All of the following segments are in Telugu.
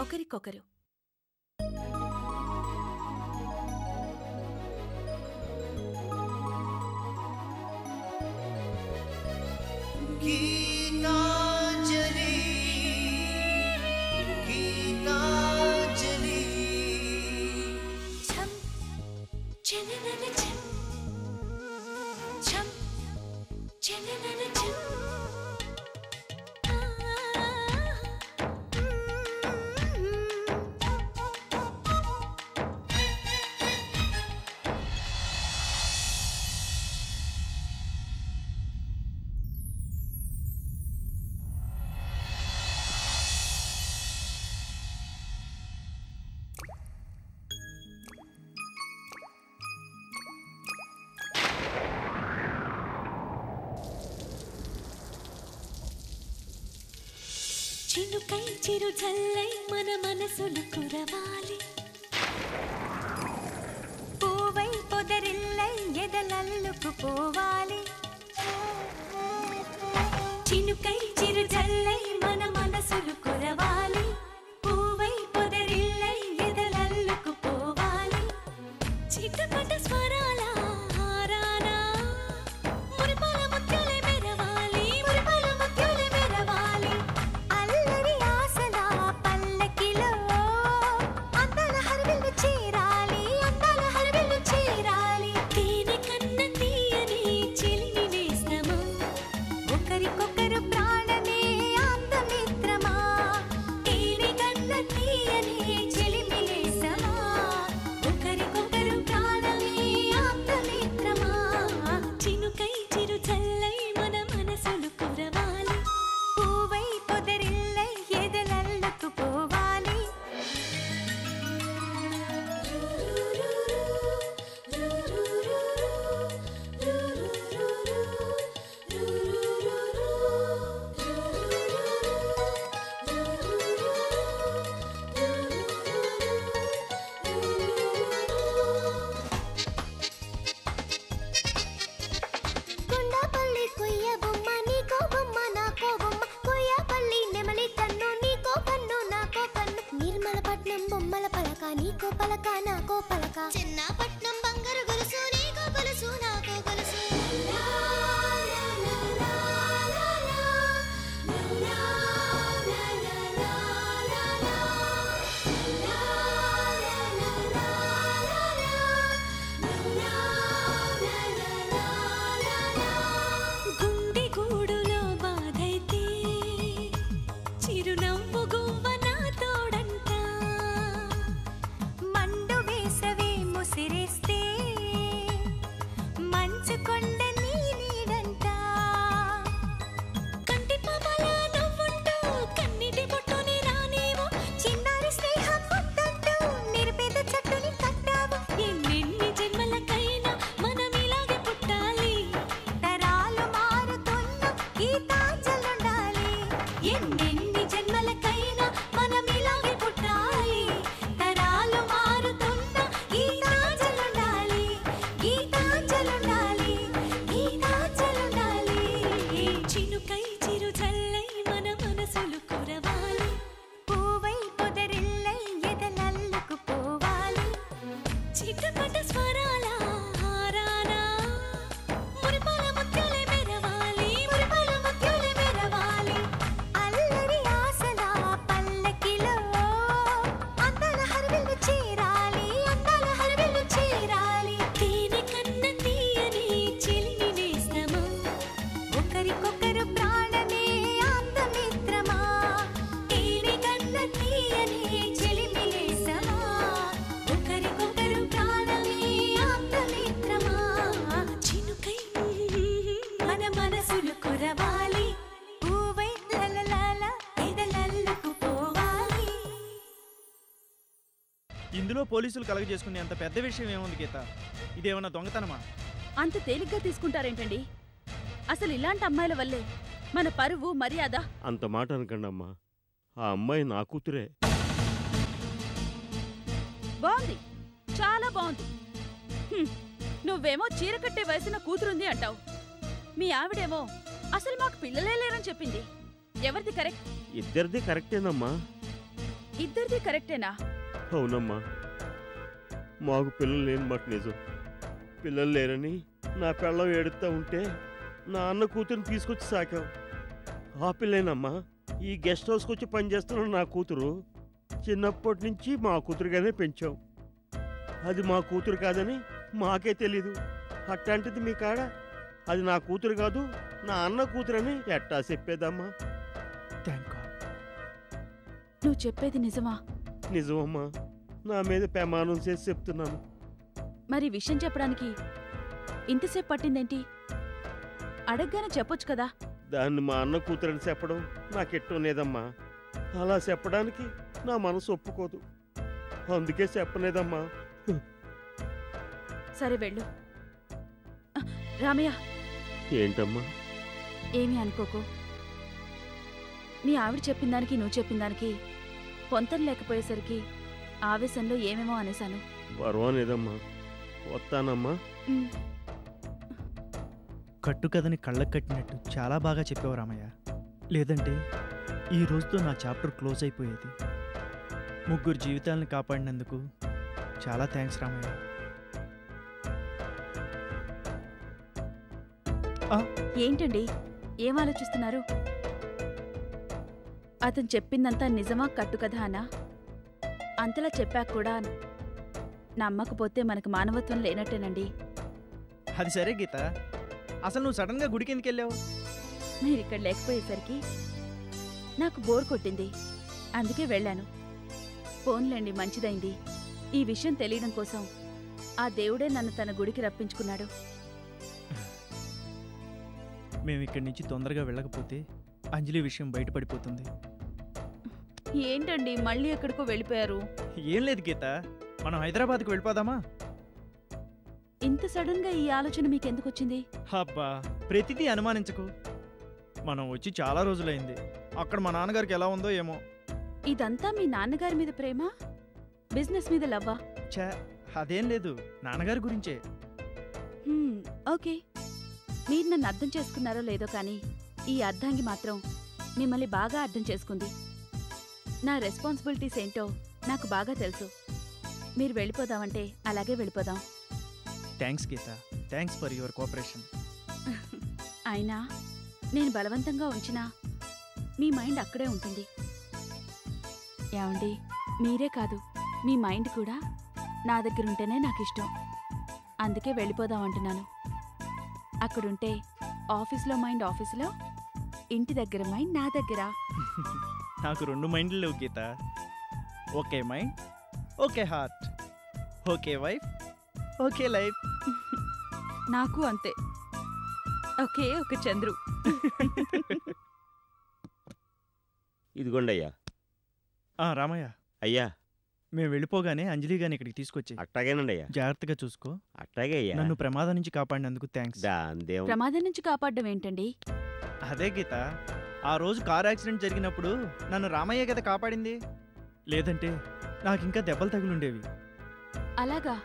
ఒకరికొకరు. చినుకై చిరు జల్లై మన మనసులు కురవాలి, పూవై పొదరిల్లై ఎదలల్లుకు పోవాలి. చినుకై చిరు జల్లై మన మనసులు కురవాలి, పూవై పొదరిల్లై ఎదలల్లుకు పోవాలి. చిటపట స్వరాల హారానా మురిపాల ముత్యాలే మెరవాలి, మురిపాల ముత్యాలే మెరవాలి. అల్లరి ఆశల పల్లకిలో అందాల హరివిల్లు చేరాలి, అందాల హరివిల్లు చేరాలి. తేనె కన్న తీయని చిలిమి నేస్తమా, ఒకరికొకరు ప్రాణమే ఆప్తమిత్రమా. తేనె కన్న తీయని చిలిమి నేస్తమా, ఒకరికొకరు ప్రాణమే ఆప్తమిత్రమా. చినుకై చిరు చల్లై మన మనసులు కురవాలి, పూవై పొదరిల్లై ఎదలల్లకు పోవాలి. కొండపల్లి కొయ్య బొమ్మ నీకో బొమ్మ నాకో బొమ్మ, కొయ్యపల్లి నెమలి కన్ను నీకో కన్ను నాకో కన్ను. నిర్మలపట్నం బొమ్మల పలక నీకో పలక నాకో పలక, చిన్నపట్నం బంగారు గొలుసు నీకో గొలుసు నాకో గొలుసు. గుండె గూడులో బాధైతే చిరునవ్వు గువ్వ నా తోడంట, మండు వేసవే ముసిరేస్తే మంచు కొండ నీ నీడంట. కంటి పాపల నవ్వుంటూ కన్నిటి బొట్టుని రానేమో, చిన్నారి స్నేహం ముద్దంటూ నిరుపేద చెట్టుని కట్టావు. ఎన్నెన్ని జన్మలకైనా మనం ఇలాగే పుట్టాలి, తరాలు మారుతున్న గీతాంజలుండాలి. ఎన్నెన్ని జన్మలకైనా మనం ఇలాగే పుట్టాలి, తరాలు మారుతున్న గీతాంజలుండాలి, గీతాంజలుండాలి, గీతాంజలుండాలి. చినుకై చిరు జల్లై మన మనసులు కురవాలి, పూవై పొదరిల్లై ఎదలల్లుకు పోవాలి. చిటపట స్వరాల హారానా మురిపాల ముత్యాలే మెరవాలి, మురిపాల ముత్యాలే మెరవాలి. అల్లరి ఆశల పల్లకిలో అందాల హరివిల్లు చేరాలి, అందాల హరివిల్లు చేరాలి. తేనె కన్న తీయని చిలిమి నేస్తమా, ఒకరికొకరు ప్రాణమే ఆప్తమిత్రమా. తేనె కన్న తీయని చిలిమి నేస్తమా, ఒకరికొకరు ప్రాణమే ఆప్తమిత్రమా. చినుకై మన మనసులు కురవాలి, పూవై లలలాల ఎదలల్లుకు పోవాలి. ఇందులో పోలీసులు కలగజేసుకునే అంత పెద్ద విషయం ఏముంది గీత? ఇదేమన్నా దొంగతనమా? అంత తేలిగ్గా తీసుకుంటారేంటండి? అసలు ఇలాంటి అమ్మాయిల వల్లే మన పరువు మర్యాద. అంత మాట అనకండి అమ్మా, ఆ అమ్మాయి నా కూతురే. బాగుంది, చాలా బాగుంది. నువ్వేమో చీర కట్టే వయసున కూతురుంది అంటావు, మీ ఆవిడేమో అసలు మాకు పిల్లలే లేరని చెప్పింది. ఎవరిది కరెక్ట్? ఇద్దరిది కరెక్టేనమ్మా. ఇద్దరిది కరెక్టేనా? అవునమ్మా, మాకు పిల్లలు లేని మాట నిజం. పిల్లలు లేరని నా పెళ్ళం ఏడుస్తూ ఉంటే నా అన్న కూతురుని తీసుకొచ్చి సాకాం. ఆ పిల్లేనమ్మా ఈ గెస్ట్ హౌస్కి వచ్చి పనిచేస్తున్న నా కూతురు. చిన్నప్పటి నుంచి మా కూతురుగానే పెంచాం. అది మా కూతురు కాదని మాకే తెలీదు. అట్లాంటిది మీ కాడ అది నా కూతురు కాదు నా అన్న కూతురని ఎట్టా చెప్పేదమ్మా? Thank God. నువ్వు చెప్పేది నిజమా? నిజమమ్మా, నా మీద ప్రమాణం చేసి చెప్తున్నాను. మరి విషయం చెప్పడానికి ఇంతసేపు పట్టిందేంటి? అడగగానే చెప్పొచ్చు కదా. దాన్ని మా అన్న కూతురని చెప్పడం నాకెట్టం లేదమ్మా. అలా చెప్పడానికి నా మనసు ఒప్పుకోదు. అందుకే చెప్పలేదమ్మా. సరే వెళ్ళు. రామయ్య, ఏంటమ్మా? ఏమీ అనుకోకు. మీ ఆవిడ చెప్పిన దానికి నువ్వు చెప్పిన దానికి పొంతన లేకపోయేసరికి ఆవేశంలో ఏమేమో అనేశాను. పర్వాలేదమ్మా, వస్తానమ్మా. కట్టుకథని కళ్ళకు కట్టినట్టు చాలా బాగా చెప్పావు రామయ్య. లేదంటే ఈ రోజుతో నా చాప్టర్ క్లోజ్ అయిపోయేది. ముగ్గురు జీవితాలను కాపాడినందుకు చాలా థ్యాంక్స్ రామయ్య. ఏంటండి, ఏం ఆలోచిస్తున్నారు? అతను చెప్పిందంతా నిజమా కట్టుకథ అనా? అంతలా చెప్పాక కూడా నమ్మకపోతే మనకు మానవత్వం లేనట్టేనండి. అది సరే గీత, అసలు నువ్వు సడన్గా గుడికి ఎందుకు వెళ్ళావు? మీరిక్కడ లేకపోయేసరికి నాకు బోర్ కొట్టింది, అందుకే వెళ్ళాను. ఫోన్లేండి, మంచిదైంది. ఈ విషయం తెలియడం కోసం ఆ దేవుడే నన్ను తన గుడికి రప్పించుకున్నాడు. మేము ఇక్కడి నుంచి తొందరగా వెళ్ళకపోతే అంజలి విషయం బయటపడిపోతుంది. ఏంటండి మళ్ళీ ఎక్కడికో వెళ్ళిపోయారు? ఏం లేదు గీత, మనం హైదరాబాద్కి వెళ్ళిపోదామా? ఇంత సడన్ గా ఈ ఆలోచన మీకెందుకొచ్చింది? అబ్బా, ప్రతిదీ అనుమానించకు. మనం వచ్చి చాలా రోజులైంది. అక్కడ మా నాన్నగారికి ఎలా ఉందో ఏమో. ఇదంతా మీ నాన్నగారి మీద ప్రేమ, బిజినెస్ మీద లవ్వా? ఛా, అదేం లేదు, నాన్నగారి గురించే. ఓకే, మీరు నన్ను అర్థం చేసుకున్నారో లేదో కానీ ఈ అర్థంగి మాత్రం మిమ్మల్ని బాగా అర్థం చేసుకుంది. నా రెస్పాన్సిబిలిటీస్ ఏంటో నాకు బాగా తెలుసు. మీరు వెళ్ళిపోదామంటే అలాగే వెళ్ళిపోదాం. Thanks Geetha, thanks for your cooperation. అయినా నేను బలవంతంగా ఉంచినా మీ మైండ్ అక్కడే ఉంటుంది. ఏమండి, మీరే కాదు, మీ మైండ్ కూడా నా దగ్గరుంటేనే నాకు ఇష్టం. అందుకే వెళ్ళిపోదాం అంటున్నాను. అక్కడుంటే ఆఫీస్లో మైండ్ ఆఫీసులో, ఇంటి దగ్గర మైండ్ నా దగ్గర. నాకు రెండు మైండ్లు లేవు Geeta. Okay mind, okay heart, okay wife, okay life. నాకు అంతే, ఒకే ఒక చంద్రు. ఇదిగోండి అయ్యా. రామయ్య, అయ్యా మేము వెళ్ళిపోగానే అంజలి గారిని ఇక్కడికి తీసుకొచ్చి అట్టాగేనండి అయ్యా. జాగ్రత్తగా చూసుకో. అట్టాగే అయ్యా. నన్ను ప్రమాదం నుంచి కాపాడినందుకు థ్యాంక్స్. ప్రమాదం నుంచి కాపాడడం ఏంటండి? అదే గీత, ఆ రోజు కారు యాక్సిడెంట్ జరిగినప్పుడు నన్ను రామయ్య కదా కాపాడింది. లేదంటే నాకింకా దెబ్బలు తగులుండేవి. అలాగా?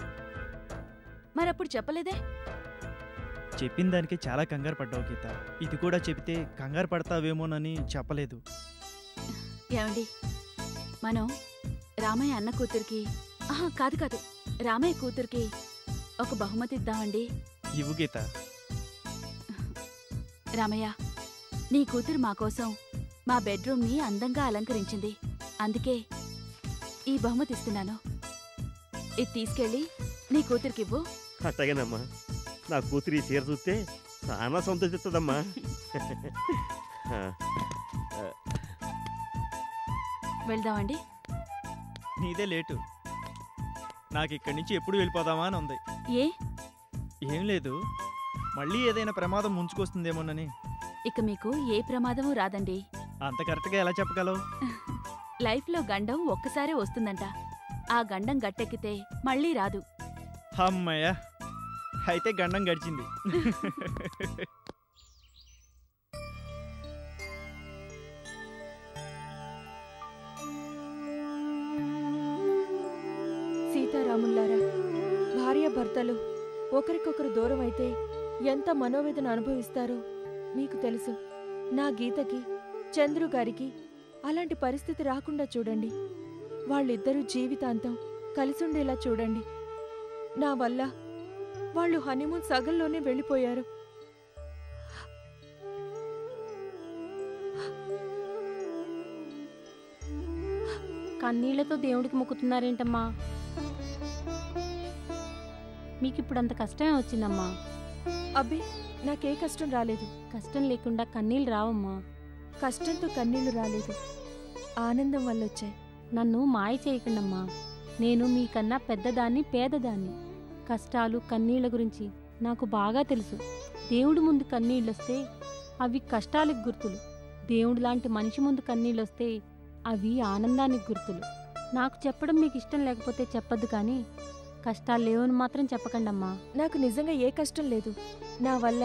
మరప్పుడు చెప్పలేదే? చెప్పిన దానికి చాలా కంగారు పడ్డావు గీత. ఇది కూడా చెబితే కంగారు పడతావేమోనని చెప్పలేదు. ఏమండి, మనం రామయ్య అన్న కూతురికి, కాదు కాదు, రామయ్య కూతురికి ఒక బహుమతి ఇద్దామండి. ఇవ్వు గీత. రామయ్య, నీ కూతురు మా కోసం మా బెడ్రూమ్ని అందంగా అలంకరించింది. అందుకే ఈ బహుమతి ఇస్తున్నాను. ఇది తీసుకెళ్ళి నీ కూతురికివ్వు. అట్టగేనమ్మా. నా కూతురి చీర చూస్తే చాలా సంతోషిస్తుందమ్మా. వెళ్దామండి. నీదే లేటు. నాకు ఇక్కడి నుంచి ఎప్పుడు వెళ్ళిపోదామా అని ఉంది. ఏ? ఏం లేదు, మళ్ళీ ఏదైనా ప్రమాదం ముంచుకొస్తుందేమోనని. ఇక మీకు ఏ ప్రమాదమూ రాదండి. అంత కరెక్ట్గా ఎలా చెప్పగలవు? లైఫ్లో గండం ఒక్కసారే వస్తుందంట. ఆ గండం గట్టెక్కితే మళ్ళీ రాదు. అమ్మయ్య, అయితే గండం గడిచింది. సీతారాముల్లారా, భార్యాభర్తలు ఒకరికొకరు దూరం అయితే ఎంత మనోవేదన అనుభవిస్తారో మీకు తెలుసు. నా గీతకి, చంద్రు గారికి అలాంటి పరిస్థితి రాకుండా చూడండి. వాళ్ళిద్దరూ జీవితాంతం కలిసుండేలా చూడండి. నా వల్ల వాళ్ళు హనీమూన్ సగంలోనే వెళ్ళిపోయారు. కన్నీళ్లతో దేవుడికి మొక్కుతున్నారేంటమ్మా? మీకిప్పుడు అంత కష్టమే వచ్చిందమ్మా. అబ్బే, నాకే కష్టం రాలేదు. కష్టం లేకుండా కన్నీళ్ళు రావమ్మా. కష్టంతో కన్నీళ్లు రాలేదు, ఆనందం వల్లొచ్చాయి. నన్ను మాయ చేయకండమ్మా. నేను మీకన్నా పెద్దదాన్ని, పేదదాన్ని. కష్టాలు కన్నీళ్ల గురించి నాకు బాగా తెలుసు. దేవుడి ముందు కన్నీళ్ళొస్తే అవి కష్టాలకు గుర్తులు. దేవుడు లాంటి మనిషి ముందు కన్నీళ్ళొస్తే అవి ఆనందానికి గుర్తులు. నాకు చెప్పడం మీకు ఇష్టం లేకపోతే చెప్పద్దు, కానీ కష్టాలు లేవని మాత్రం చెప్పకండమ్మా. నాకు నిజంగా ఏ కష్టం లేదు. నా వల్ల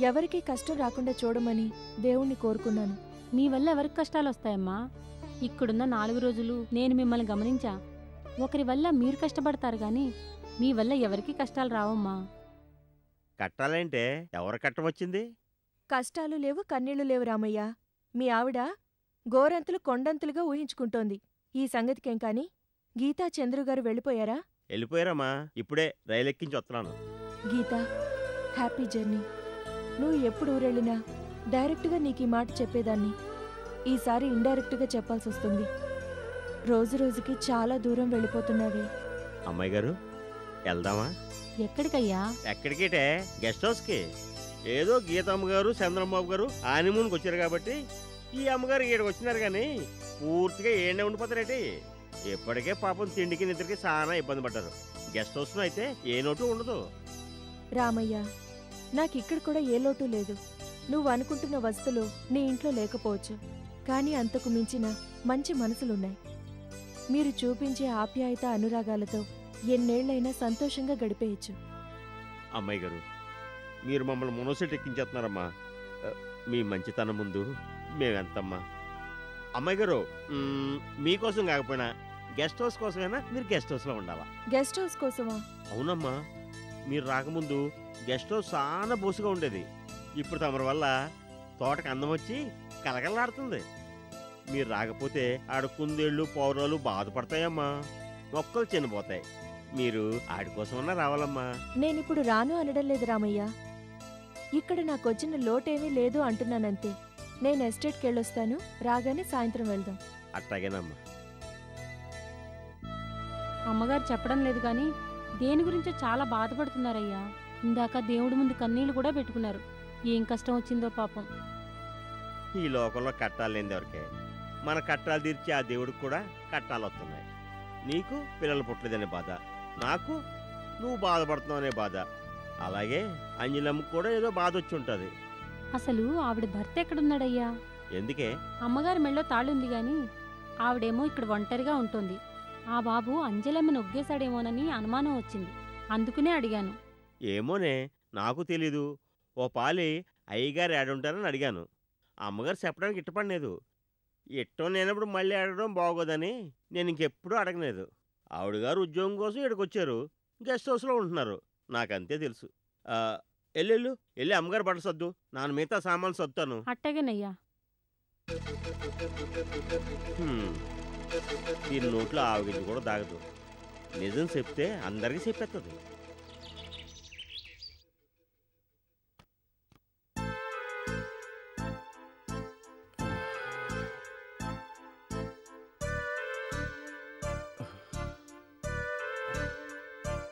ఎవరికీ కష్టం రాకుండా చూడమని దేవుణ్ణి కోరుకున్నాను. మీ వల్ల ఎవరికి కష్టాలు వస్తాయమ్మా? ఇక్కడున్న 4 రోజులు నేను మిమ్మల్ని గమనించా. ఒకరి వల్ల మీరు కష్టపడతారు గాని మీ వల్ల ఎవరికీ కష్టాలు రావమ్మా. కట్టాలంటే ఎవరు కట్టమొచ్చింది? కష్టాలు లేవు, కన్నీళ్లు లేవు రామయ్య. మీ ఆవిడ గోరంతులు కొండంతులుగా ఊహించుకుంటోంది. ఈ సంగతికేం కాని గీతా చంద్రుగారు వెళ్ళిపోయారా? వెళ్ళిపోయారమ్మా. ఇప్పుడే రైలు ఎక్కించి వస్తున్నాను. Geetha, happy journey. నువ్వు ఎప్పుడు ఊరెళ్ళినా డైరెక్ట్గా నీకు ఈ మాట చెప్పేదాన్ని. ఈసారి ఇండైరెక్ట్గా చెప్పాల్సొస్తుంది. రోజు రోజుకి చాలా దూరం వెళ్ళిపోతున్నావే. అమ్మాయి గారు, వెళ్దామా? ఎక్కడికయ్యా? ఎక్కడికేటే? గెస్ట్ హౌస్కి. ఏదో గీతమ్మ గారు చంద్రబాబు గారు హనీమూన్కి వచ్చారు కాబట్టి ఈ అమ్మగారు ఈడకి వచ్చినారు, కానీ పూర్తిగా ఏడే ఉండిపోతారేటి. ఎప్పటికే పాపం తిండికి నిద్రకి చాలా ఇబ్బంది పడ్డారు. గెస్ట్ హౌస్లో అయితే ఏ లోటు ఉండదు. రామయ్య, నాకిక్కడ కూడా ఏ లోటు లేదు. నువ్వు అనుకుంటున్న వస్తువులు నీ ఇంట్లో లేకపోవచ్చు, కానీ అంతకు మించిన మంచి మనసులున్నాయి. మీరు చూపించే ఆప్యాయత అనురాగాలతో ఎన్నేళ్లైనా సంతోషంగా గడిపేయచ్చు. అమ్మాయి గారు, మీరు మమ్మల్ని మునోసెట్ ఎక్కించేస్తున్నారమ్మా. మీ మంచితనం ముందు మేమెంతమ్మా. అమ్మాయి గారు, మీకోసం కాకపోయినా గెస్ట్ హౌస్ కోసమైనా మీరు గెస్ట్ హౌస్లో ఉండాలా. గెస్ట్ హౌస్ కోసమా? అవునమ్మా. మీరు రాకముందు గెస్ట్ హౌస్ చాలా బోసుగా ఉండేది. ఇప్పుడు తమరి వల్ల తోటకు అందం వచ్చి కలకలాడుతుంది. మీరు రాకపోతే ఆడ కుందేళ్ళు పౌరాలు బాధపడతాయమ్మా, మొక్కలు చిన్నపోతాయి. మీరు ఆడి కోసమన్నా రావాలమ్మా. నేనిప్పుడు రాను అనడం లేదు రామయ్య. ఇక్కడ నాకొచ్చిన లోటేమీ లేదు అంటున్నానంతే. నేను ఎస్టేట్కి వెళ్ళొస్తాను, రాగానే సాయంత్రం వెళ్దాం. అట్టాగేనమ్మా. అమ్మగారు చెప్పడం లేదు గాని దేని గురించో చాలా బాధపడుతున్నారయ్యా. ఇందాక దేవుడి ముందు కన్నీళ్లు కూడా పెట్టుకున్నారు. ఏం కష్టం వచ్చిందో పాపం. ఈ లోకంలో కట్టాలు లేని ఎవరికే. మన కట్టాలు తీర్చి ఆ దేవుడికి కూడా కట్టాలు వస్తున్నాయి. నీకు పిల్లలు పుట్టలేదనే బాధ, నాకు నువ్వు బాధపడుతున్నావు అనే బాధ. అలాగే అంజలమ్మకు కూడా ఏదో బాధ వచ్చి ఉంటుంది. అసలు ఆవిడ భర్త ఎక్కడున్నాడయ్యా? ఎందుకే? అమ్మగారి మెళ్ళో తాళుంది గాని ఆవిడేమో ఇక్కడ ఒంటరిగా ఉంటుంది. ఆ బాబు అంజలమ్మని ఒగ్గేశాడేమోనని అనుమానం వచ్చింది. అందుకునే అడిగాను. ఏమోనే, నాకు తెలీదు. ఓ పాలి అయ్యగారు ఏడుంటారని అడిగాను. అమ్మగారు చెప్పడానికి ఇష్టపడలేదు. ఇష్టం లేనప్పుడు మళ్ళీ అడగడం బాగోదని నేను ఇంకెప్పుడూ అడగలేదు. ఆవిడగారు ఉద్యోగం కోసం ఇక్కడికి వచ్చారు, గెస్ట్ హౌస్లో ఉంటున్నారు. నాకంతే తెలుసు. వెళ్ళి అమ్మగారు బట్టలు సర్దు, నాన్న మిగతా సామాన్లు సర్దుతాను. అట్టగేనయ్యా. దీని నోట్లో ఆవగించి కూడా దాగదు. నిజం చెప్తే అందరికీ చెప్పేస్తుంది.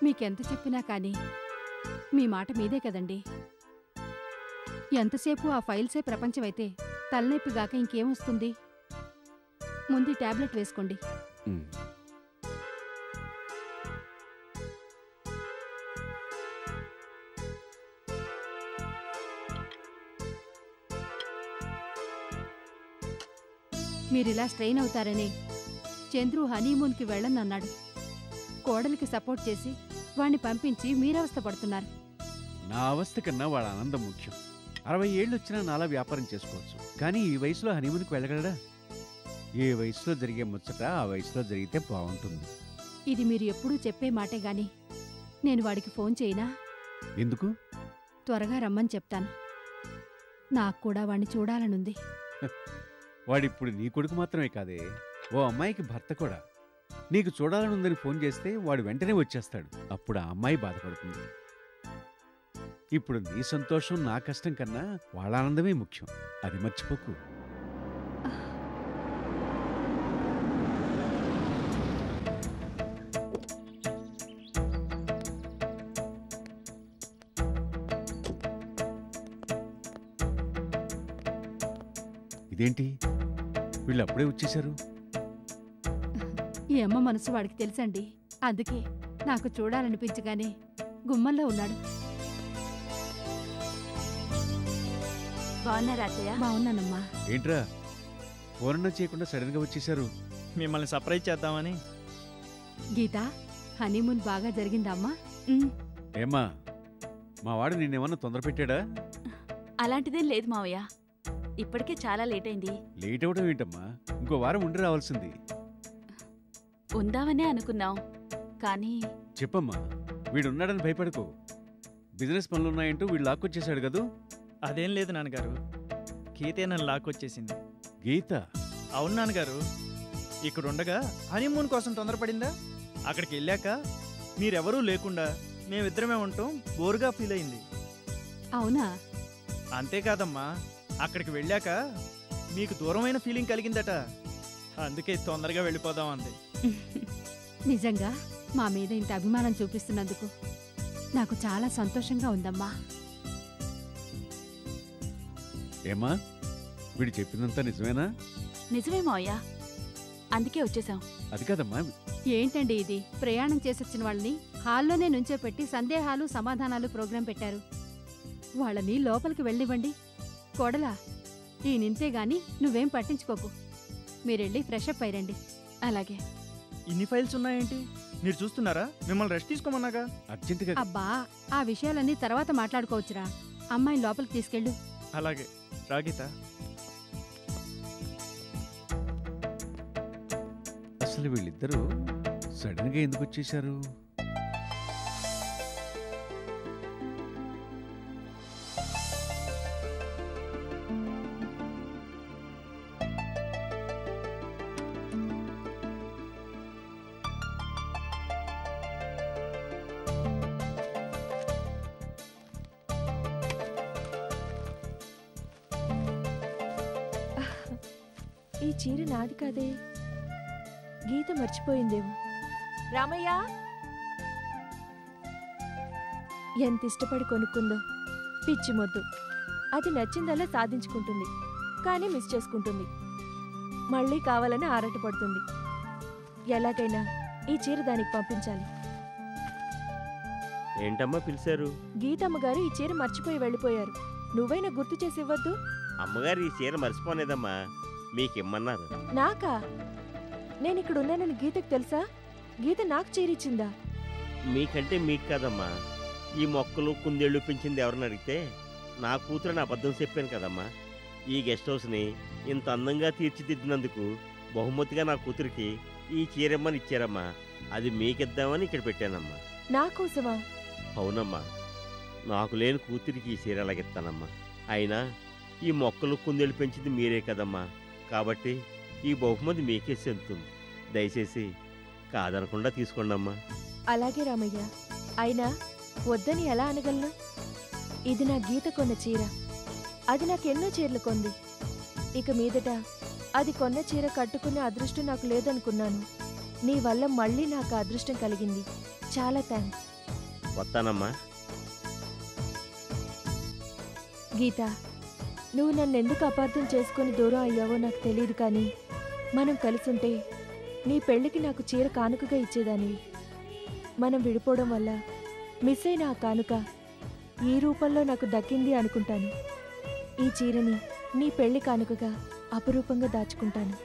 మీకెంత చెప్పినా కానీ మీ మాట మీదే కదండి. ఎంతసేపు ఆ ఫైల్సే ప్రపంచమైతే తలనొప్పిగాక ఇంకేమొస్తుంది? ముందు టాబ్లెట్ వేసుకోండి. మీరిలా స్ట్రెయిన్ అవుతారనే చంద్రు హనీమూన్కి వెళ్ళనన్నాడు. కోడలికి సపోర్ట్ చేసి వాణ్ణి పంపించి మీరవస్థ పడుతున్నారు. నా అవస్థ కన్నా వాళ్ళ ఆనందం ముఖ్యం. 60 ఏళ్ళు వచ్చినా నాలా వ్యాపారం చేసుకోవచ్చు, కానీ ఈ వయసులో హనీమూన్కి వెళ్ళగలడా? ఏ వయసులో జరిగే ముచ్చట ఆ వయసులో జరిగితే బాగుంటుంది. ఇది మీరు ఎప్పుడూ చెప్పే మాటే గాని నేను వాడికి ఫోన్ చేయనా? ఎందుకు? త్వరగా రమ్మని చెప్తాను. నాకు కూడా వాణ్ణి చూడాలనుంది. వాడిప్పుడు నీ కొడుకు మాత్రమే కాదే, ఓ అమ్మాయికి భర్త కూడా. నీకు చూడాలనుందని ఫోన్ చేస్తే వాడు వెంటనే వచ్చేస్తాడు. అప్పుడు ఆ అమ్మాయి బాధపడుతుంది. ఇప్పుడు నీ సంతోషం నా కష్టం కన్నా వాళ్ళ ఆనందమే ముఖ్యం. అది మర్చిపోకు. ఇదేంటి వీళ్ళు అప్పుడే వచ్చేశారు? ఈ అమ్మ మనసు వాడికి తెలుసండి. అందుకే నాకు చూడాలనిపించగానే గుమ్మల్లో ఉన్నాడు. బాగున్నారా అత్తయ్య? బాగున్నానమ్మా. ఏంట్రా ఫోన్ చేయకుండా సడన్ గా వచ్చేశారు? మిమ్మల్ని సర్ప్రైజ్ చేద్దామని. గీత, హనీమూన్ బాగా జరిగిందా అమ్మా? ఏమ్మా మా వాడు నిన్నేమన్నా తొందర పెట్టాడా? అలాంటిదేం లేదు మావయ్య. ఇప్పటికే చాలా లేట్ అయింది. లేట్ అవడం ఏంటమ్మా, ఇంకో వారం ఉండి రావాల్సింది. ఉందామనే అనుకున్నాం, కానీ చెప్పమ్మా, వీడున్నాడని భయపడకు. బిజినెస్ పనులున్నాయంటూ వీడు లాక్కొచ్చేశాడు కదూ? అదేం లేదు నాన్నగారు, గీతే నన్ను లాక్కొచ్చేసింది. గీత? అవును నాన్నగారు, ఇక్కడ ఉండగా హనీమూన్ కోసం తొందరపడిందా? అక్కడికి వెళ్ళాక మీరెవరూ లేకుండా మేమిద్దరమే ఉంటాం బోరుగా ఫీల్ అయింది. అవునా? అంతేకాదమ్మా, అక్కడికి వెళ్ళాక మీకు దూరమైన ఫీలింగ్ కలిగిందట. అందుకే తొందరగా వెళ్ళిపోదాం అంది. నిజంగా మా మీద ఇంత అభిమానం చూపిస్తున్నందుకు నాకు చాలా సంతోషంగా ఉందమ్మా. ఏమ్మా వీడు చెప్పిందంతా నిజమేనా? నిజమే మావయ్య, అందుకే వచ్చేసాం. అది కాదమ్మా. ఏంటండి ఇది? ప్రయాణం చేసొచ్చిన వాళ్ళని హాల్లోనే నుంచోపెట్టి సందేహాలు సమాధానాలు ప్రోగ్రాం పెట్టారు. వాళ్ళని లోపలికి వెళ్ళివ్వండి. కోడలా, ఈ నింతే గాని నువ్వేం పట్టించుకోకు. మీరెళ్ళి ఫ్రెష్ అప్ అయ్యండి. అలాగే. ఇన్ని ఫైల్స్ ఉన్నాయేంటి? మీరు చూస్తున్నారా? మిమ్మల్ని రెస్ట్ తీసుకోమన్నాగా. అర్జెంటుగా. అబ్బా, ఆ విషయాలన్నీ తర్వాత మాట్లాడుకోవచ్చురా. అమ్మాయిని లోపలికి తీసుకెళ్ళు. అలాగే రాగీత. అసలు వీళ్ళిద్దరూ సడన్ గా ఎందుకు వచ్చేశారు? ఈ చీర నాది కాదే, గీత మర్చిపోయిందేమో. రామయ్య! ఎంత ఇష్టపడి కొనుక్కుందో పిచ్చి మొద్దు. అది నచ్చిందల్లా సాధించుకుంటుంది, కానీ మిస్ చేసుకుంటుంది. మళ్ళీ కావాలని ఆరాటపడుతుంది. ఎలాగైనా ఈ చీర దానికి పంపించాలి. ఏంటమ్మా పిలిచారు? గీతమ్మగారు ఈ చీర మర్చిపోయి వెళ్ళిపోయారు. నువ్వైనా గుర్తు చేసి ఇవ్వద్దు. అమ్మగారు ఈ చీర మర్చిపోలేదమ్మా, మీకిమ్మన్నారు. నాకా? నేనిక్కడ ఉన్నానని గీతకు తెలుసా? గీత నాకు చీరిచ్చిందా? మీకంటే మీకు కాదమ్మా, ఈ మొక్కలు కుందేళ్ళు పెంచింది ఎవరిని అడిగితే నా కూతురని అబద్ధం చెప్పాను కదమ్మా. ఈ గెస్ట్ హౌస్ని ఇంత అందంగా తీర్చిదిద్దినందుకు బహుమతిగా నా కూతురికి ఈ చీరమ్మని ఇచ్చారమ్మా. అది మీకిద్దామని ఇక్కడ పెట్టానమ్మా. నా కోసమా? అవునమ్మా, నాకు లేని కూతురికి ఈ చీర ఎలాగిస్తానమ్మా. అయినా ఈ మొక్కలు కుందేళ్ళు పెంచింది మీరే కదమ్మా, కాబట్టి ఈ బహుమతి మీకే చెందుతుంది. దయచేసి కాదనకుండా తీసుకోండమ్మా. అలాగే రామయ్య. అయినా వద్దని ఎలా అనగలను? ఇది నా గీత కొన్న చీర. అది నాకెన్నో చీరలు కొంది. ఇక మీదట అది కొన్న చీర కట్టుకునే అదృష్టం నాకు లేదనుకున్నాను. నీ వల్ల మళ్ళీ నాకు అదృష్టం కలిగింది. చాలా థ్యాంక్స్. వస్తానమ్మా. గీత, నువ్వు నన్నెందుకు అపార్థం చేసుకుని దూరం అయ్యావో నాకు తెలియదు, కానీ మనం కలిసుంటే నీ పెళ్లికి నాకు చీర కానుకగా ఇచ్చేదానివి. మనం విడిపోవడం వల్ల మిస్ అయిన ఆ కానుక ఈ రూపంలో నాకు దక్కింది అనుకుంటాను. ఈ చీరని నీ పెళ్లి కానుకగా అపురూపంగా దాచుకుంటాను.